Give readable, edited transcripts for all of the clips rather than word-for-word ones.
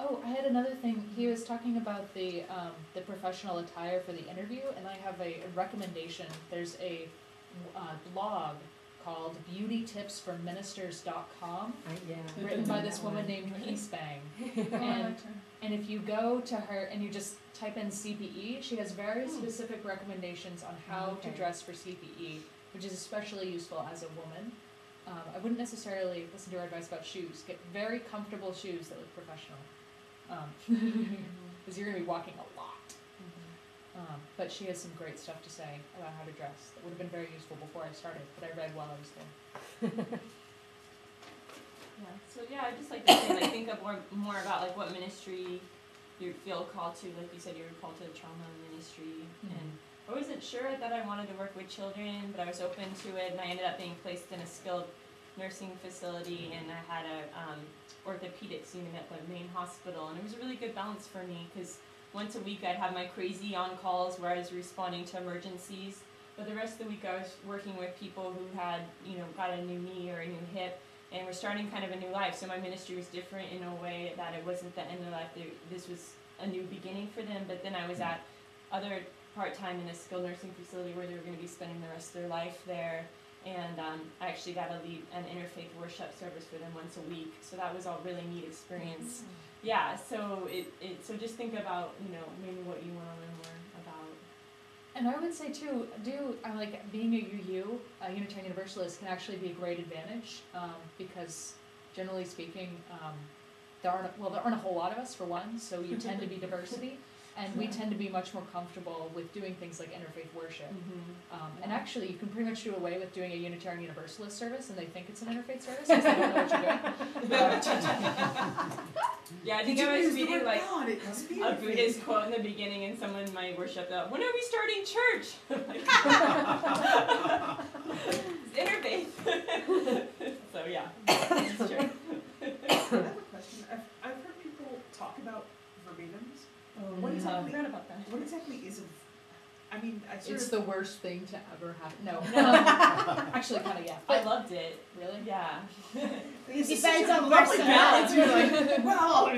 Oh, I had another thing. He was talking about the professional attire for the interview, and I have a recommendation. There's a blog called beautytipsforministers.com, written by this woman named Peace Bang. And if you go to her and you just type in CPE, she has very specific recommendations on how to dress for CPE, which is especially useful as a woman. I wouldn't necessarily listen to her advice about shoes. Get very comfortable shoes that look professional. Because you're going to be walking a lot. But she has some great stuff to say about how to dress that would have been very useful before I started, but I read while I was there. I just like to say, like, think of more about like what ministry you feel called to. Like you said, you were called to trauma ministry, and I wasn't sure that I wanted to work with children, but I was open to it, and I ended up being placed in a skilled nursing facility, and I had a orthopedics unit at the main hospital, and it was a really good balance for me because once a week I'd have my crazy on-calls where I was responding to emergencies, but the rest of the week I was working with people who had, got a new knee or a new hip, and were starting kind of a new life. So my ministry was different in a way that it wasn't the end of life. This was a new beginning for them, but then I was at other part-time in a skilled nursing facility where they were going to be spending the rest of their life there. And I actually got to lead an interfaith worship service for them once a week. So that was a really neat experience. Yeah, so so just think about, maybe what you want to learn more about. And I would say too, being a UU, a Unitarian Universalist, can actually be a great advantage, because generally speaking, there aren't a whole lot of us for one, so you tend to be diversity. And we tend to be much more comfortable with doing things like interfaith worship. And actually, you can pretty much do away with doing a Unitarian Universalist service, and they think it's an interfaith service because they don't know what you're doing. I think I was reading like a Buddhist quote in the beginning, and someone in my worship thought, "When are we starting church?" It's interfaith. So yeah, it's true. I have a question. I've heard people talk about verbatims. What exactly is a? It's the worst thing to ever happen. No. Actually, kind of, yeah. I loved it. Really? Yeah. It depends on personality. You're like, well,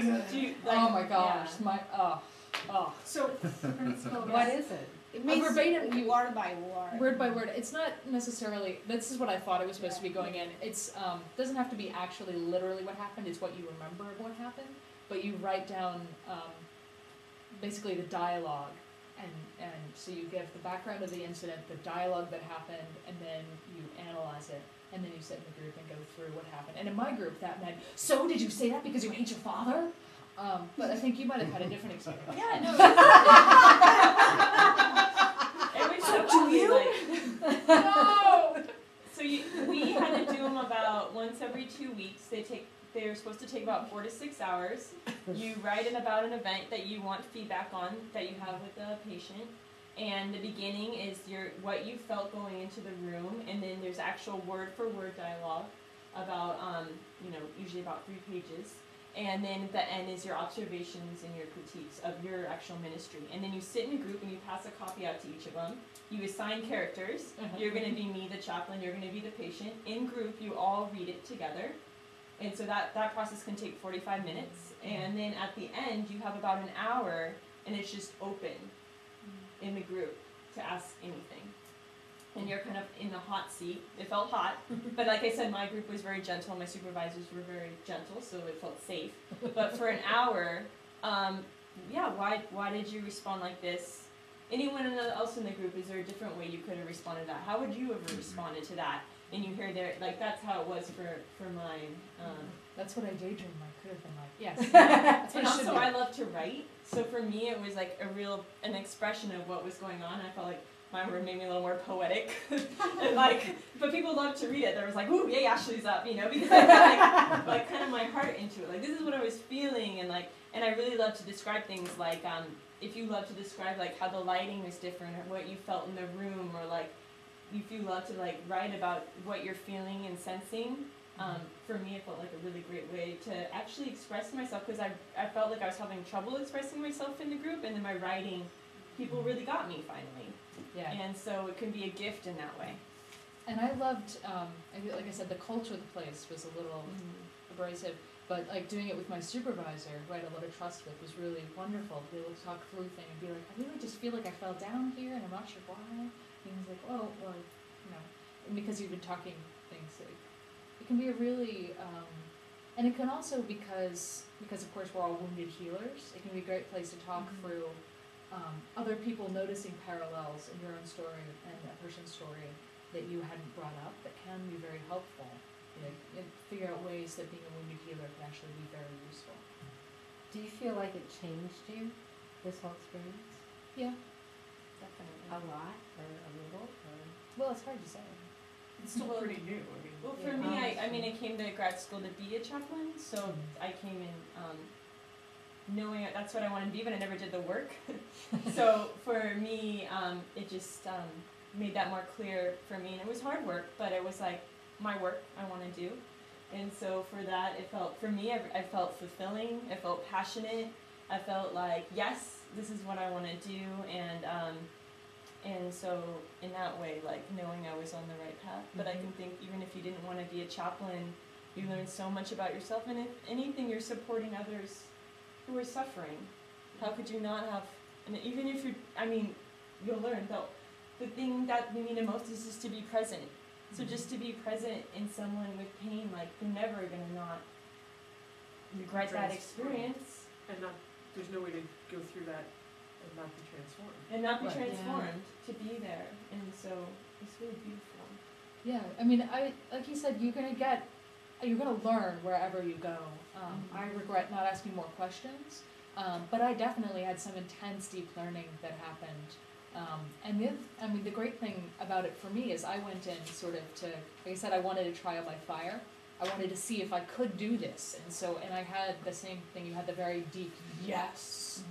oh my gosh, yeah. So, what is it? It means verbatim, word by word. Word by word. It's not necessarily. This is what I thought it was supposed to be going in. It's doesn't have to be actually literally what happened. It's what you remember of what happened, but you write down basically the dialogue. And so you give the background of the incident, the dialogue that happened, and then you analyze it, and then you sit in the group and go through what happened. And in my group, that meant, so did you say that because you hate your father? But I think you might have had a different experience. Yeah, no. It was so like, no! So we had to do them about once every 2 weeks. They were supposed to take about 4 to 6 hours. You write about an event that you want feedback on that you have with the patient. And the beginning is what you felt going into the room, and then there's actual word-for-word dialogue about, usually about 3 pages. And then at the end is your observations and your critiques of your actual ministry. And then you sit in a group and you pass a copy out to each of them. You assign characters. You're going to be me, the chaplain. You're going to be the patient. In group, you all read it together. And so that process can take 45 minutes. And then at the end, you have about an hour, and it's just open in the group to ask anything. And you're kind of in the hot seat. It felt hot, but like I said, my group was very gentle. My supervisors were very gentle, so it felt safe. But for an hour, why did you respond like this? Anyone else in the group, is there a different way you could have responded to that? How would you have responded to that? And you hear that's how it was for mine. That's what I daydreamed I could have been like. Yes. And also, I love to write. So for me, it was like an expression of what was going on. I felt like my word made me a little more poetic. And but people loved to read it. There was like, ooh, yay, Ashley's up, because I put like kind of my heart into it. Like, this is what I was feeling, and I really love to describe things like, if you love to describe like how the lighting was different, or what you felt in the room, or like, if you love to like write about what you're feeling and sensing, for me it felt like a really great way to actually express myself, because I felt like I was having trouble expressing myself in the group, and then my writing, people really got me finally. Yeah. And so it can be a gift in that way. And I loved, like I said, the culture of the place was a little abrasive, But like doing it with my supervisor, who I had a lot of trust with, was really wonderful. To be able to talk through things and be like, I really just feel like I fell down here and I'm not sure why. And he's like, oh, well, you know, and because you've been talking things, it can be a really, and it can also because of course we're all wounded healers, it can be a great place to talk through other people noticing parallels in your own story and a person's story that you hadn't brought up that can be very helpful. And figure out ways that being a wounded healer can actually be very useful. Do you feel like it changed you, this whole experience? Yeah, definitely. A lot, or a little, or? Well, it's hard to say. It's still pretty new. I mean, Well, for me, I mean, I came to grad school to be a chaplain, so I came in knowing that's what I wanted to be, but I never did the work. So for me, it just made that more clear for me, and it was hard work, but it was like my work I want to do. And so for that, it felt, for me, I felt fulfilling, I felt passionate, I felt like, yes, this is what I want to do, and so in that way, like, knowing I was on the right path. But I can think, even if you didn't want to be a chaplain, you learn so much about yourself, and if anything, you're supporting others who are suffering. How could you not have, and even if you're, I mean, you'll learn, though, the thing that we need the most is just to be present. So just to be present in someone with pain, like, they're never going to not regret that experience. And not, there's no way to go through that and not be transformed. And not be Right. transformed to be there. And so it's really beautiful. Yeah, I mean, like you said, you're gonna learn wherever you go. I regret not asking more questions, but I definitely had some intense, deep learning that happened. And the great thing about it for me is I went in sort of to, like I said, I wanted a trial by fire. I wanted to see if I could do this, and I had the same thing. You had the very deep yes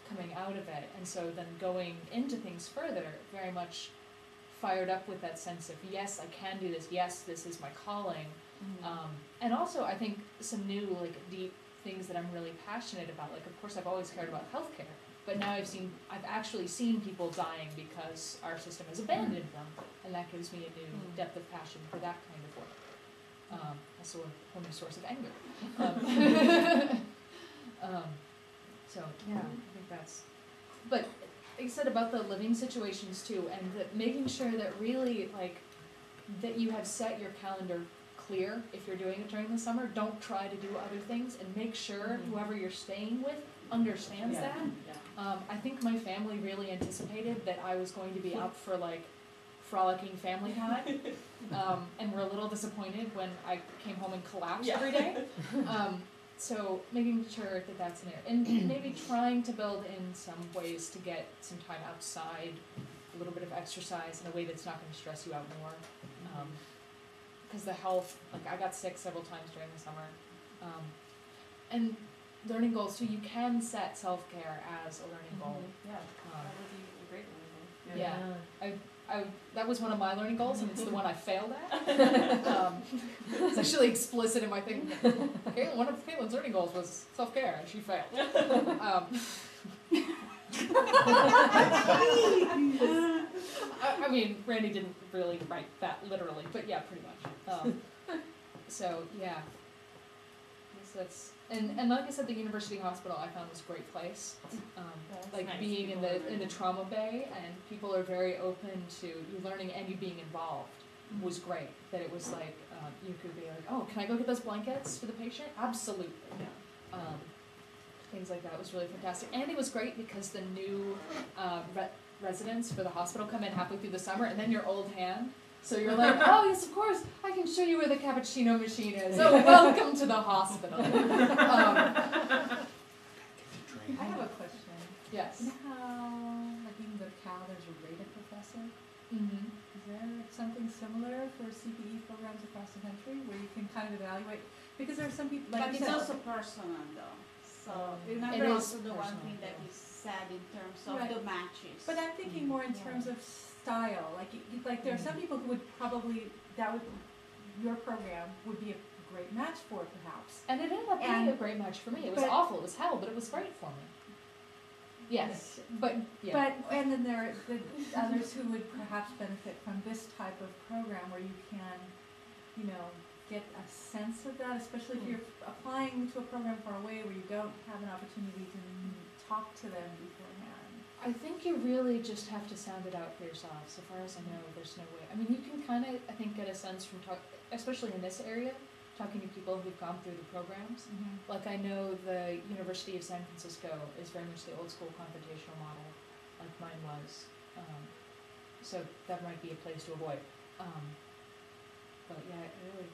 coming out of it, and so then going into things further, very much fired up with that sense of yes, I can do this. Yes, this is my calling. And also, I think some new, like, deep things that I'm really passionate about. Like, of course, I've always cared about healthcare, but now I've actually seen people dying because our system has abandoned them, and that gives me a new depth of passion for that kind of work. Also a whole new source of anger. So yeah, I think that's. But like I said about the living situations too, and making sure that really, like, that you have set your calendar clear if you're doing it during the summer. Don't try to do other things, and make sure whoever you're staying with understands that. I think my family really anticipated that I was going to be up for, like, frolicking family time, and were a little disappointed when I came home and collapsed every day. So making sure that that's in there, and maybe trying to build in some ways to get some time outside, a little bit of exercise in a way that's not going to stress you out more. Because the health, like, I got sick several times during the summer, and learning goals too. You can set self-care as a learning goal. Yeah, that would be a great learning goal. That was one of my learning goals, and it's the one I failed at. It's actually explicit in my thing. One of Caitlin's learning goals was self-care, and she failed. I mean, Randy didn't really write that literally, but yeah, pretty much. So yeah, that's and like I said, the university hospital I found was a great place. Like nice. being in the trauma bay, and people are very open to you learning and you being involved was great. That it was like you could be like, oh, can I go get those blankets for the patient? Absolutely. Things like that was really fantastic, and it was great because the new residents for the hospital come in halfway through the summer, and then you're old hand. So you're like, oh yes, of course, I can show you where the cappuccino machine is. Oh, welcome to the hospital. I have a question. Yes. You know how, like, even the Cal, there's a rated professor? Mm-hmm. Is there something similar for CPE programs across the country where you can kind of evaluate? Because there are some people, like But you it's said, also personal though. So It remember is also the one personal, thing that yeah. you said in terms of Right. the matches. but I'm thinking more in terms of style. Like there are some people who would probably, your program would be a great match for, perhaps. And it ended up being And- a great match for me. It was but- awful, it was hell, but it was great for me. Yes, but yeah. And then there are the others who would perhaps benefit from this type of program where you can, get a sense of that, especially if you're applying to a program far away where you don't have an opportunity to talk to them beforehand? I think you really just have to sound it out for yourself. So far as I know, there's no way. I mean, you can kind of, I think, get a sense from especially in this area, talking to people who've gone through the programs. Like I know the University of San Francisco is very much the old school confrontational model, like mine was. So that might be a place to avoid. But yeah, it really,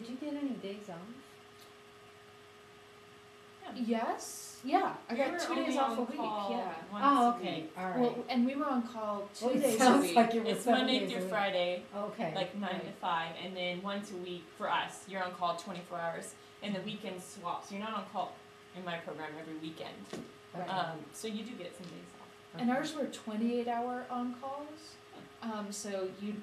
Did you get any days off? Yes. Yeah, I got 2 days off a week. Yeah. Oh, okay, all right. Well, and we were on call 2 Well, it days a sounds week. like it was It's 7 Monday days a through week. Friday, Okay. like 9 to Right. 5, and then once a week for us, you're on call 24 hours, and the weekends swap. So you're not on call in my program every weekend. Right. So you do get some days off. And ours were 28-hour on-calls. So you'd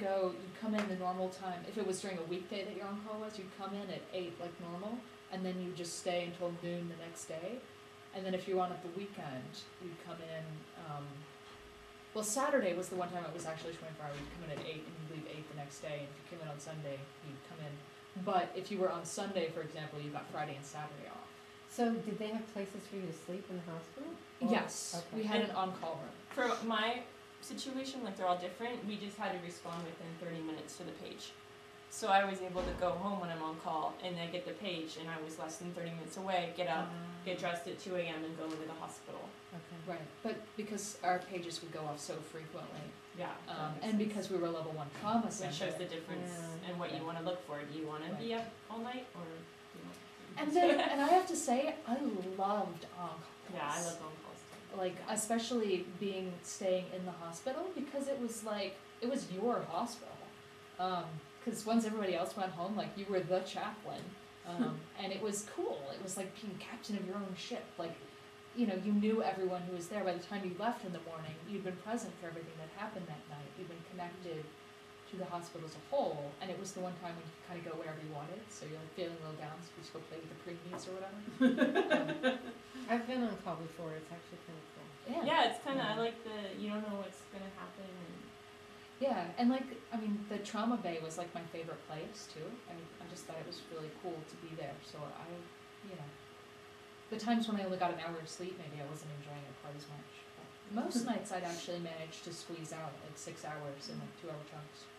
come in the normal time. If it was during a weekday that your on-call was, you'd come in at 8 like normal, and then you'd just stay until noon the next day. And then if you were on at the weekend, you'd come in, well, Saturday was the one time it was actually 24 hours. You'd come in at 8 and you'd leave 8 the next day. And if you came in on Sunday, you'd come in. But if you were on Sunday, for example, you got Friday and Saturday off. So did they have places for you to sleep in the hospital? Or- Yes, okay. we had an on-call room. For my situation, like they're all different, we just had to respond within 30 minutes to the page. So I was able to go home when I'm on call and I get the page and I was less than 30 minutes away, get up, get dressed at 2 a.m. and go to the hospital. Okay. Right, but because our pages would go off so frequently, Yeah. and because we were level 1 trauma Which center. shows the difference Yeah. in what you want to look for. Do you want to be up all night or do you want And then, and I have to say, I loved on-calls. Yeah, I love phone calls too. Like, especially staying in the hospital, because it was like, it was your hospital. Because once everybody else went home, like, you were the chaplain. And it was cool. It was like being captain of your own ship. Like, you know, you knew everyone who was there. By the time you left in the morning, you'd been present for everything that happened that night. You'd been connected to the hospital as a whole, and it was the one time when you could kind of go wherever you wanted. So you're like feeling a little down, so you just go play with the preemies or whatever. I've been on call before. It's actually kind of cool. Yeah, it's kind of, I like you don't know what's going to happen. And Yeah, and like, I mean, the trauma bay was like my favorite place too. I just thought it was really cool to be there. So the times when I only got an hour of sleep, maybe I wasn't enjoying it quite as much. But most nights I'd actually manage to squeeze out like 6 hours in like 2-hour chunks.